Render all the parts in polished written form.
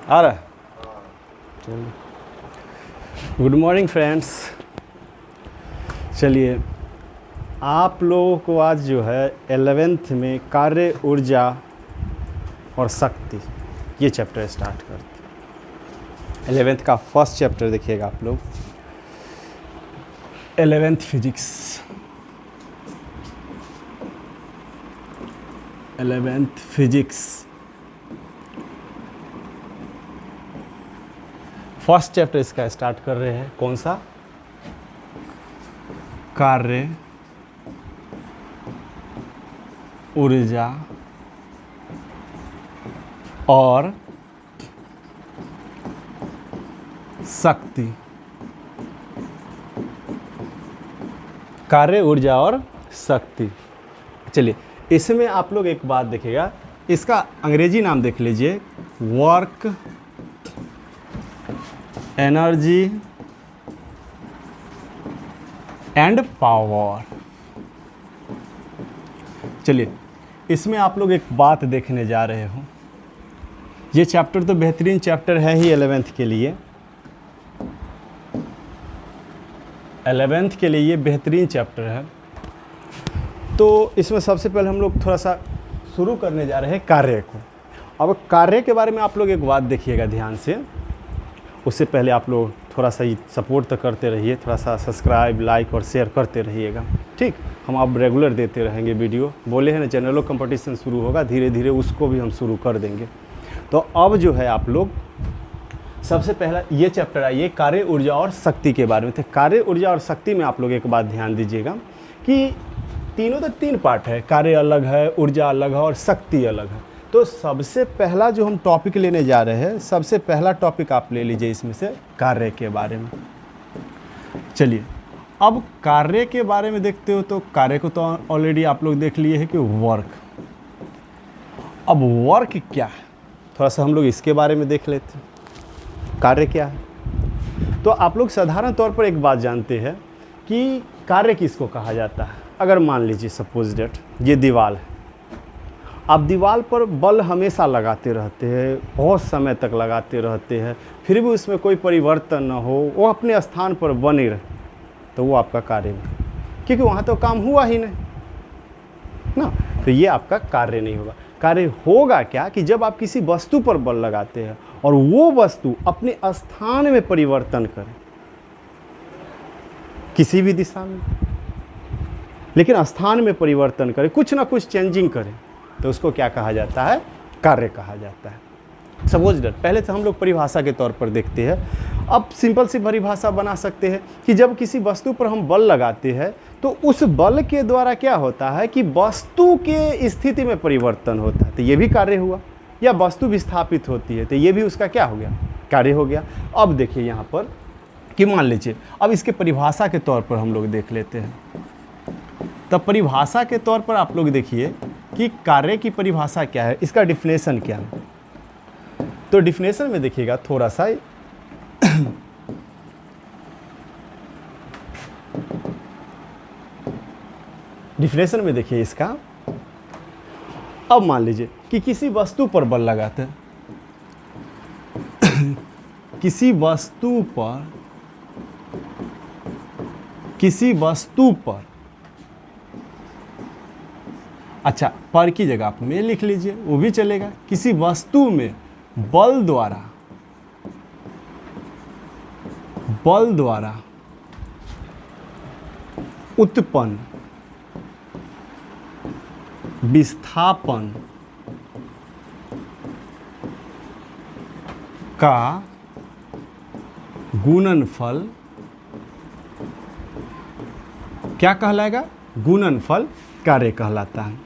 आ रहा है? चलिए, गुड मॉर्निंग फ्रेंड्स। चलिए, आप लोगों को आज जो है 11th में कार्य, ऊर्जा और शक्ति ये चैप्टर स्टार्ट करते हैं। 11th का फर्स्ट चैप्टर देखिएगा आप लोग, 11th physics. 11th physics first chapter इसका स्टार्ट कर रहे हैं। कौन सा? कार्य, ऊर्जा और शक्ति। कार्य, ऊर्जा और शक्ति। चलिए, इसमें आप लोग एक बात देखिएगा, इसका अंग्रेजी नाम देख लीजिए, वर्क, एनर्जी एंड पावर। चलिए, इसमें आप लोग एक बात देखने जा रहे हो। ये चैप्टर तो बेहतरीन चैप्टर है ही 11th के लिए। 11th के लिए ये बेहतरीन चैप्टर है। तो इसमें सबसे पहले हम लोग थोड़ा सा शुरू करने जा रहे हैं कार्य को। अब कार्य के बारे में आप लोग एक बात देखिएगा ध्यान से। उससे पहले आप लोग थोड़ा सा सपोर्ट तो करते रहिए, थोड़ा सा सब्सक्राइब, लाइक और शेयर करते रहिएगा, ठीक। हम अब रेगुलर देते रहेंगे वीडियो। बोले हैं ना, जनरल कंपटीशन शुरू होगा, धीरे धीरे उसको भी हम शुरू कर देंगे। तो अब जो है आप लोग सबसे पहला ये चैप्टर आइए कार्य, ऊर्जा और शक्ति के बारे में। तो कार्य, ऊर्जा और शक्ति में आप लोग एक बात ध्यान दीजिएगा कि तीनों तो 3 पार्ट है, कार्य अलग है, ऊर्जा अलग है और शक्ति अलग है। तो सबसे पहला जो हम टॉपिक लेने जा रहे हैं, सबसे पहला टॉपिक आप ले लीजिए इसमें से कार्य के बारे में। चलिए, अब कार्य के बारे में देखते हो तो कार्य को तो ऑलरेडी आप लोग देख लिए हैं कि वर्क। अब वर्क क्या है, थोड़ा सा हम लोग इसके बारे में देख लेते हैं। कार्य क्या है? तो आप लोग साधारण तौर पर एक बात जानते हैं कि कार्य किसको कहा जाता है। अगर मान लीजिए सपोज डेट ये दीवार है, आप दीवार पर बल हमेशा लगाते रहते हैं, बहुत समय तक लगाते रहते हैं, फिर भी उसमें कोई परिवर्तन न हो, वो अपने स्थान पर बने रहे, तो वो आपका कार्य नहीं, क्योंकि वहाँ तो काम हुआ ही नहीं ना। तो ये आपका कार्य नहीं होगा। कार्य होगा क्या कि जब आप किसी वस्तु पर बल लगाते हैं और वो वस्तु अपने स्थान में परिवर्तन करे, किसी भी दिशा में, लेकिन स्थान में परिवर्तन करे, कुछ ना कुछ चेंजिंग करे, तो उसको क्या कहा जाता है? कार्य कहा जाता है। सपोज दैट पहले तो हम लोग परिभाषा के तौर पर देखते हैं। अब सिंपल सी परिभाषा बना सकते हैं कि जब किसी वस्तु पर हम बल लगाते हैं तो उस बल के द्वारा क्या होता है कि वस्तु के स्थिति में परिवर्तन होता है, तो ये भी कार्य हुआ। या वस्तु विस्थापित होती है तो ये भी उसका क्या हो गया? कार्य हो गया। अब देखिए यहाँ पर कि मान लीजिए, अब इसके परिभाषा के तौर पर हम लोग देख लेते हैं। तब परिभाषा के तौर पर आप लोग देखिए कि कार्य की परिभाषा क्या है, इसका डिफिनेशन क्या है। तो डिफिनेशन में देखिएगा थोड़ा सा डिफिनेशन में देखिए इसका। अब मान लीजिए कि किसी वस्तु पर बल लगाते हैं, किसी वस्तु पर, अच्छा पर की जगह आप में लिख लीजिए, वो भी चलेगा। किसी वस्तु में बल द्वारा उत्पन्न विस्थापन का गुणनफल क्या कहलाएगा? गुणनफल कार्य कहलाता है।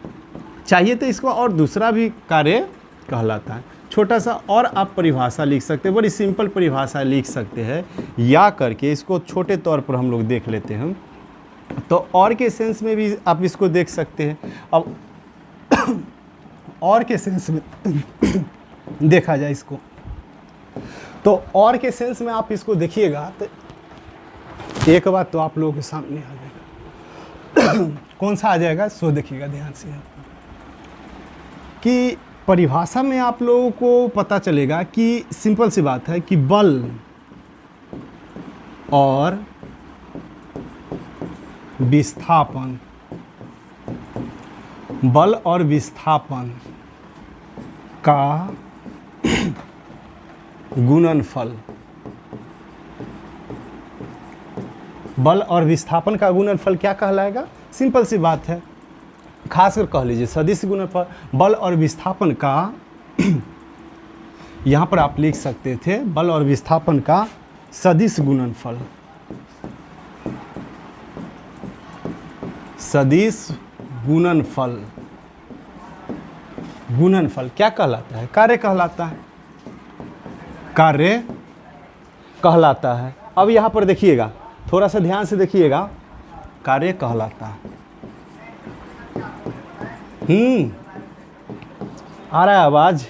चाहिए तो इसको और दूसरा भी कार्य कहलाता है। छोटा सा और आप परिभाषा लिख सकते हैं, बड़ी सिंपल परिभाषा लिख सकते हैं, या करके इसको छोटे तौर पर हम लोग देख लेते हैं। तो और के सेंस में भी आप इसको देख सकते हैं। अब और के सेंस में देखा जाए इसको, तो और के सेंस में आप इसको देखिएगा तो एक बात तो आप लोगों के सामने आ जाएगा। कौन सा आ जाएगा? सो देखिएगा ध्यान से कि परिभाषा में आप लोगों को पता चलेगा कि सिंपल सी बात है कि बल और विस्थापन, बल और विस्थापन का गुणनफल, बल और विस्थापन का गुणनफल क्या कहलाएगा? सिंपल सी बात है, खासकर कह लीजिए सदिश गुणनफल, बल और विस्थापन का यहाँ पर आप लिख सकते थे बल और विस्थापन का सदिश गुणनफल, सदिश गुणनफल, गुणनफल क्या कहलाता है? कार्य कहलाता है, कार्य कहलाता है। अब यहाँ पर देखिएगा, थोड़ा सा ध्यान से देखिएगा, कार्य कहलाता है। आ रहा है आवाज?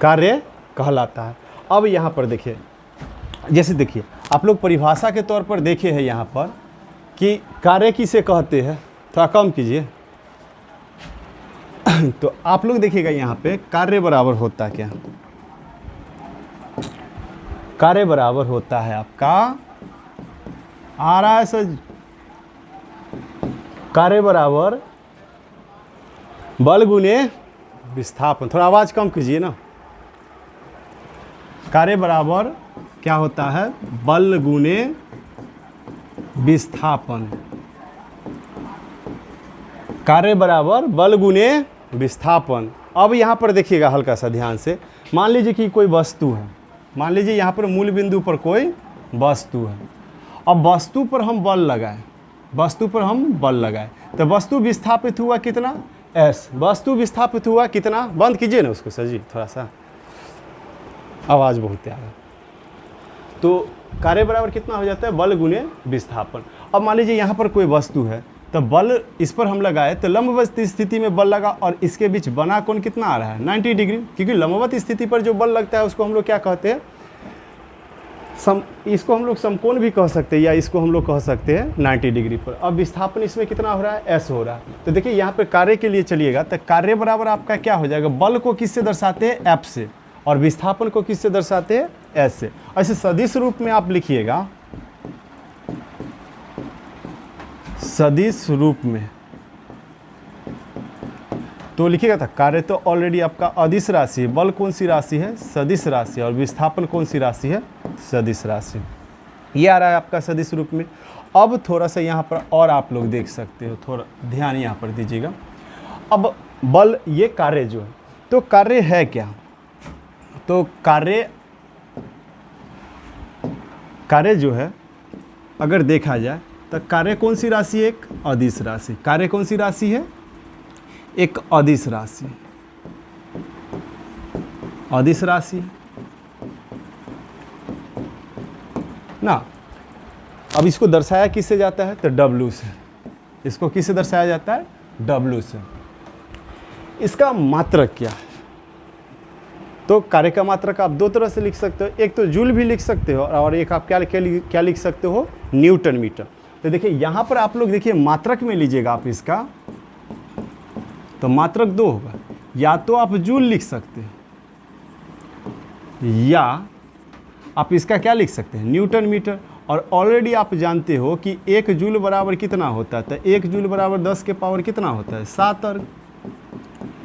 कार्य कहलाता है। अब यहाँ पर देखिए, जैसे देखिए आप लोग परिभाषा के तौर पर देखे हैं यहाँ पर कि कार्य किसे कहते हैं, थोड़ा कम कीजिए। तो आप लोग देखिएगा यहाँ पे कार्य बराबर होता क्या? कार्य बराबर होता है आपका, आ रहा है सर, कार्य बराबर बल गुने विस्थापन। थोड़ा आवाज कम कीजिए ना। कार्य बराबर क्या होता है? बल गुने विस्थापन, कार्य बराबर बल गुने विस्थापन। अब यहाँ पर देखिएगा हल्का सा ध्यान से, मान लीजिए कि कोई वस्तु है, मान लीजिए यहाँ पर मूल बिंदु पर कोई वस्तु है। अब वस्तु पर हम बल लगाएं, वस्तु पर हम बल लगाएं तो वस्तु विस्थापित हुआ कितना? एस। वस्तु विस्थापित हुआ कितना? बंद कीजिए ना उसको सर जी, थोड़ा सा आवाज़ बहुत आ रहा है। तो कार्य बराबर कितना हो जाता है? बल गुने विस्थापन। अब मान लीजिए यहाँ पर कोई वस्तु है तो बल इस पर हम लगाए तो लंबवत स्थिति में बल लगा और इसके बीच बना कोण कितना आ रहा है? 90 डिग्री। क्योंकि लंबवत स्थिति पर जो बल लगता है उसको हम लोग क्या कहते हैं? इसको हम लोग समकोण भी कह सकते हैं या इसको हम लोग कह सकते हैं 90 डिग्री पर। अब विस्थापन इसमें कितना हो रहा है? एस हो रहा है। तो देखिए यहाँ पे कार्य के लिए चलिएगा तो कार्य बराबर आपका क्या हो जाएगा? बल को किससे दर्शाते हैं? एफ से, और विस्थापन को किससे दर्शाते हैं? एस से। ऐसे सदिश रूप में आप लिखिएगा, सदिश रूप में तो लिखिएगा था कार्य तो ऑलरेडी आपका अदिश राशि है, बल कौन सी राशि है? सदिश राशि, और विस्थापन कौन सी राशि है? सदिश राशि। ये आ रहा है आपका सदिश रूप में। अब थोड़ा सा यहाँ पर और आप लोग देख सकते हो, थोड़ा ध्यान यहाँ पर दीजिएगा। अब बल, ये कार्य जो है, तो कार्य है क्या? तो कार्य जो है अगर देखा जाए तो कार्य कौन सी राशि है? एक अदिश राशि। कार्य कौन सी राशि है? एक अदिश राशि, अदिश राशि ना। अब इसको दर्शाया किससे जाता है? तो W से। इसको किससे दर्शाया जाता है? W से। इसका मात्रक क्या है? तो कार्य का मात्रक आप दो तरह से लिख सकते हो, एक तो जूल भी लिख सकते हो और एक आप क्या लिख सकते हो? Newton metre. तो देखिए यहाँ पर आप लोग देखिए मात्रक में लीजिएगा आप इसका, तो मात्रक दो होगा, या तो आप जूल लिख सकते हैं या आप इसका क्या लिख सकते हैं? Newton metre. और ऑलरेडी आप जानते हो कि 1 जूल बराबर कितना होता है? तो 1 जूल बराबर 10 के पावर कितना होता है? 7 अर्ग।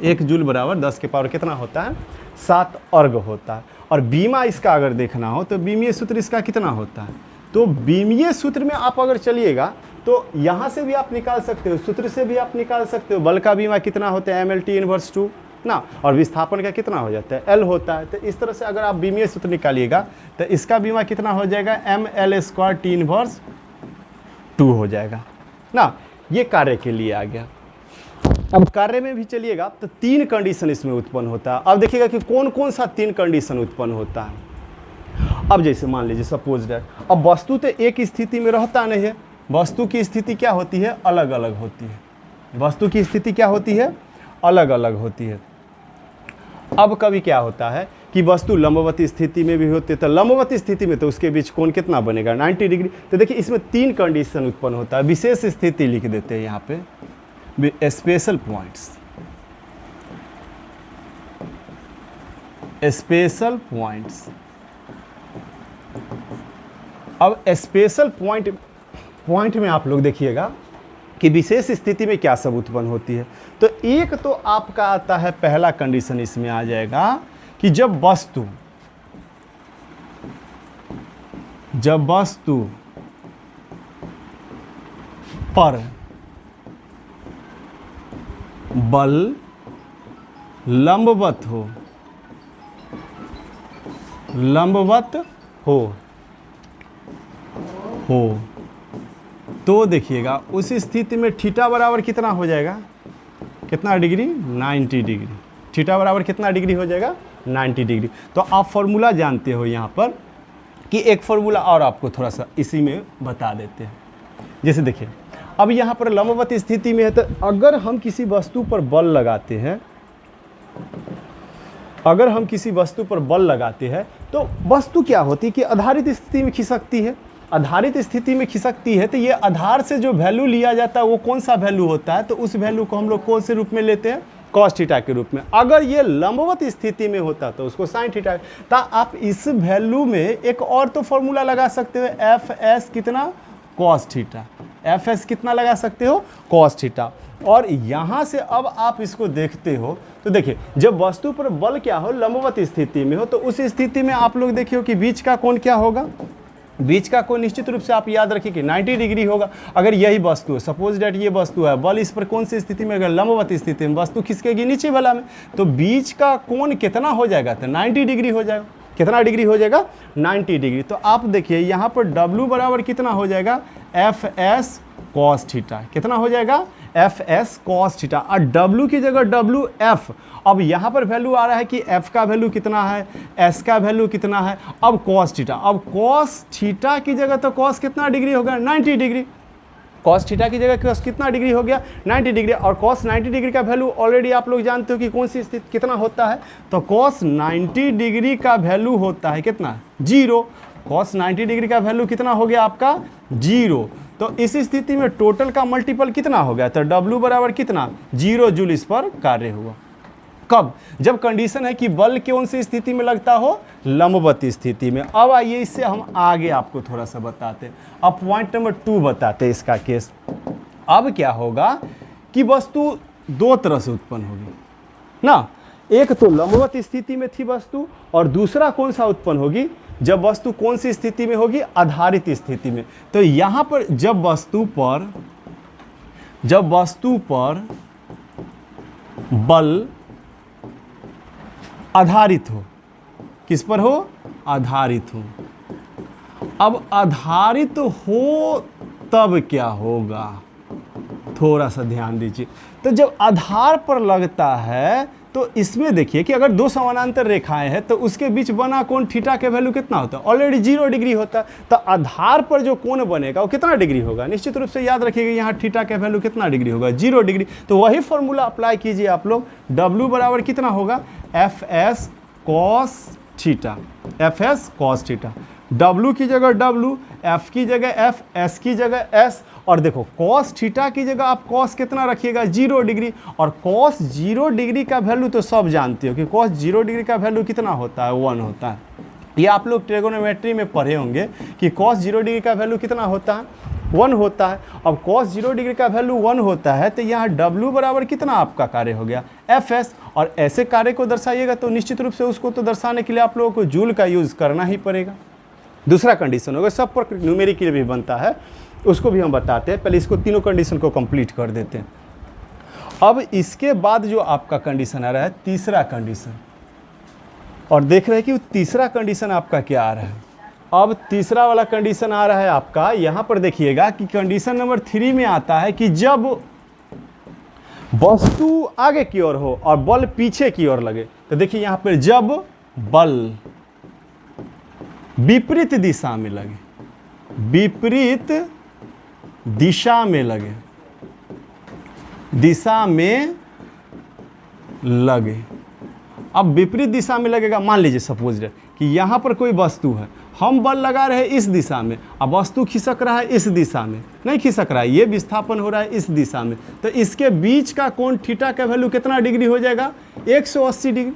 1 जूल बराबर 10 के पावर कितना होता है? 7 अर्ग होता है। और बीमा इसका अगर देखना हो तो बीमीय सूत्र इसका कितना होता है? तो बीमीय सूत्र में आप अगर चलिएगा तो यहाँ से भी आप निकाल सकते हो, सूत्र से भी आप निकाल सकते हो। बल का बीमा कितना होता है? MLT इनवर्स 2 ना, और विस्थापन का कितना हो जाता है? L होता है। तो इस तरह से अगर आप बीमीय सूत्र निकालिएगा तो इसका बीमा कितना हो जाएगा? ML² T इनवर्स 2 हो जाएगा ना। ये कार्य के लिए आ गया। अब कार्य में भी चलिएगा तो 3 कंडीशन इसमें उत्पन्न होता है। अब देखिएगा कि कौन कौन सा 3 कंडीशन उत्पन्न होता है। अब जैसे मान लीजिए सपोज दैट, अब वस्तु तो एक स्थिति में रहता नहीं है, वस्तु की स्थिति क्या होती है? अलग अलग होती है। वस्तु की स्थिति क्या होती है? अलग अलग होती है। अब कभी क्या होता है कि वस्तु लंबवती स्थिति में भी होती है, तो लंबवती स्थिति में तो उसके बीच कोण कितना बनेगा? 90 डिग्री। तो देखिए इसमें 3 कंडीशन उत्पन्न होता है। विशेष स्थिति लिख देते हैं यहाँ पे, स्पेशल पॉइंट्स। Special points. अब स्पेशल पॉइंट में आप लोग देखिएगा कि विशेष स्थिति में क्या सब उत्पन्न होती है। तो एक तो आपका आता है, पहला कंडीशन इसमें आ जाएगा कि जब वस्तु पर बल लंबवत हो तो देखिएगा उस स्थिति में थीटा बराबर कितना हो जाएगा, कितना डिग्री, 90 डिग्री। थीटा बराबर कितना डिग्री हो जाएगा, 90 डिग्री। तो आप फॉर्मूला जानते हो यहाँ पर कि एक फॉर्मूला और आपको थोड़ा सा इसी में बता देते हैं। जैसे देखिए, अब यहाँ पर लंबवत स्थिति में है, तो अगर हम किसी वस्तु पर बल लगाते हैं, तो वस्तु क्या होती है कि आधारित स्थिति में खिसकती है। आधारित स्थिति में खिसकती है तो ये आधार से जो वैल्यू लिया जाता है वो कौन सा वैल्यू होता है, तो उस वैल्यू को हम लोग कौन से रूप में लेते हैं, cos थीटा के रूप में। अगर ये लंबवत स्थिति में होता तो उसको sin थीटा। तो आप इस वैल्यू में एक और तो फॉर्मूला लगा सकते हो, fs कितना, cos थीटा। fs कितना लगा सकते हो, cos थीटा। और यहाँ से अब आप इसको देखते हो तो देखिए, जब वस्तु पर बल क्या हो, लंबवत स्थिति में हो, तो उस स्थिति में आप लोग देखिए कि बीच का कोण क्या होगा, बीच का कोण निश्चित रूप से आप याद रखिए कि 90 डिग्री होगा। अगर यही वस्तु है, सपोज डेट ये वस्तु है, बल इस पर कौन सी स्थिति में, अगर लंबवत स्थिति में, वस्तु खिसकेगी नीचे वाला में, तो बीच का कोण कितना हो जाएगा, तो 90 डिग्री हो जाएगा। कितना डिग्री हो जाएगा, 90 डिग्री। तो आप देखिए यहाँ पर W बराबर कितना हो जाएगा, fs cos थीटा। कितना हो जाएगा, fs cos थीटा। और W की जगह WF। अब यहाँ पर वैल्यू आ रहा है कि f का वैल्यू कितना है, s का वैल्यू कितना है। अब cos थीटा, अब cos थीटा की जगह तो cos कितना डिग्री होगा, 90 डिग्री। cos थीटा की जगह cos कितना डिग्री हो गया, 90 डिग्री। और cos 90 डिग्री का वैल्यू ऑलरेडी आप लोग जानते हो कि कौन सी स्थिति कितना होता है, तो cos 90 डिग्री का वैल्यू होता है कितना, 0। cos 90 डिग्री का वैल्यू कितना हो गया आपका, 0। तो इस स्थिति में टोटल का मल्टीपल कितना हो गया, तो W बराबर कितना, 0 जूल इस पर कार्य हुआ। कब, जब कंडीशन है कि बल कौन सी स्थिति में लगता हो, लंबवत स्थिति में। अब आइए इससे हम आगे आपको थोड़ा सा बताते हैं। अब पॉइंट नंबर 2 बताते हैं इसका केस। अब क्या होगा कि वस्तु दो तरह से उत्पन्न होगी ना, एक तो लंबवत स्थिति में थी वस्तु, और दूसरा कौन सा उत्पन्न होगी, जब वस्तु कौन सी स्थिति में होगी, आधारित स्थिति में। तो यहाँ पर जब वस्तु पर बल आधारित हो, किस पर हो, आधारित हो। अब आधारित हो तब क्या होगा, थोड़ा सा ध्यान दीजिए। तो जब आधार पर लगता है तो इसमें देखिए कि अगर दो समानांतर रेखाएं हैं तो उसके बीच बना कोण थीटा के वैल्यू कितना होता है, ऑलरेडी 0 डिग्री होता है। तो आधार पर जो कोण बनेगा वो कितना डिग्री होगा, निश्चित रूप से याद रखिएगा यहाँ थीटा के वैल्यू कितना डिग्री होगा, 0 डिग्री। तो वही फॉर्मूला अप्लाई कीजिए आप लोग, W बराबर कितना होगा, fs cos theta. fs cos theta, W की जगह W, F की जगह F, S की जगह S। और देखो cos थीटा की जगह आप cos कितना रखिएगा, 0 डिग्री। और cos 0 डिग्री का वैल्यू तो सब जानते हो कि cos 0 डिग्री का वैल्यू कितना होता है, 1 होता है। ये आप लोग ट्रिगोनोमेट्री में पढ़े होंगे कि cos 0 डिग्री का वैल्यू कितना होता है, 1 होता है। अब cos 0 डिग्री का वैल्यू 1 होता है तो यहाँ W बराबर कितना आपका कार्य हो गया, fs। और ऐसे कार्य को दर्शाइएगा तो निश्चित रूप से उसको तो दर्शाने के लिए आप लोगों को जूल का यूज़ करना ही पड़ेगा। दूसरा कंडीशन होगा, सब पर न्यूमेरिकल भी बनता है, उसको भी हम बताते हैं। पहले इसको तीनों कंडीशन को कंप्लीट कर देते हैं। अब इसके बाद जो आपका कंडीशन आ रहा है, तीसरा कंडीशन, और देख रहे हैं कि तीसरा कंडीशन आपका क्या आ रहा है। अब तीसरा वाला कंडीशन आ रहा है आपका, यहाँ पर देखिएगा कि कंडीशन नंबर 3 में आता है कि जब वस्तु आगे की ओर हो और बल पीछे की ओर लगे। तो देखिए यहाँ पर जब बल विपरीत दिशा में लगे, विपरीत दिशा में लगे, दिशा में लगे। अब विपरीत दिशा में लगेगा, मान लीजिए सपोज कि यहाँ पर कोई वस्तु है, हम बल लगा रहे हैं इस दिशा में, अब वस्तु खिसक रहा है इस दिशा में, नहीं खिसक रहा है, ये विस्थापन हो रहा है इस दिशा में। तो इसके बीच का कोण थीटा का वैल्यू कितना डिग्री हो जाएगा, 180 डिग्री।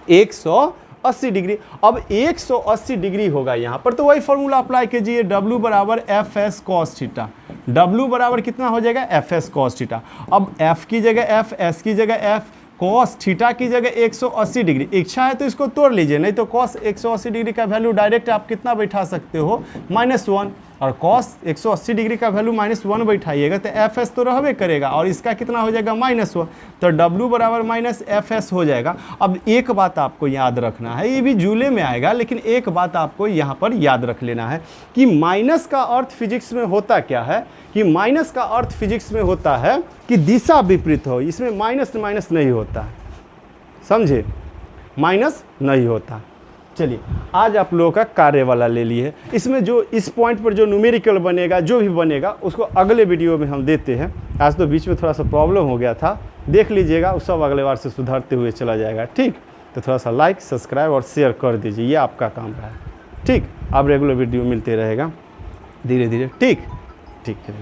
180 डिग्री। अब 180 डिग्री होगा यहाँ पर, तो वही फॉर्मूला अप्लाई कीजिए, W बराबर F S cos theta. W बराबर कितना हो जाएगा, एफ एस कॉस थीटा। अब F की जगह F, S की जगह F, कॉस थीटा की जगह 180 डिग्री। इच्छा है तो इसको तोड़ लीजिए, नहीं तो कॉस 180 डिग्री का वैल्यू डायरेक्ट आप कितना बैठा सकते हो, -1, और कॉस 180 डिग्री का वैल्यू -1 बैठाइएगा तो एफ एस तो रहबे करेगा, और इसका कितना हो जाएगा, -1, तो W बराबर -FS हो जाएगा। अब एक बात आपको याद रखना है, ये भी जूले में आएगा, लेकिन एक बात आपको यहाँ पर याद रख लेना है कि माइनस का अर्थ फिजिक्स में होता क्या है, कि माइनस का अर्थ फिजिक्स में होता है कि दिशा विपरीत हो, इसमें माइनस माइनस नहीं होता है, समझे, माइनस नहीं होता। चलिए आज आप लोगों का कार्य वाला ले लिए। इसमें जो इस पॉइंट पर जो न्यूमेरिकल बनेगा, जो भी बनेगा, उसको अगले वीडियो में हम देते हैं। आज तो बीच में थोड़ा सा प्रॉब्लम हो गया था, देख लीजिएगा, उस सब अगले बार से सुधरते हुए चला जाएगा। ठीक, तो थोड़ा सा लाइक, सब्सक्राइब और शेयर कर दीजिए, ये आपका काम रहा है। ठीक, अब रेगुलर वीडियो मिलते रहेगा धीरे धीरे। ठीक ठीक है।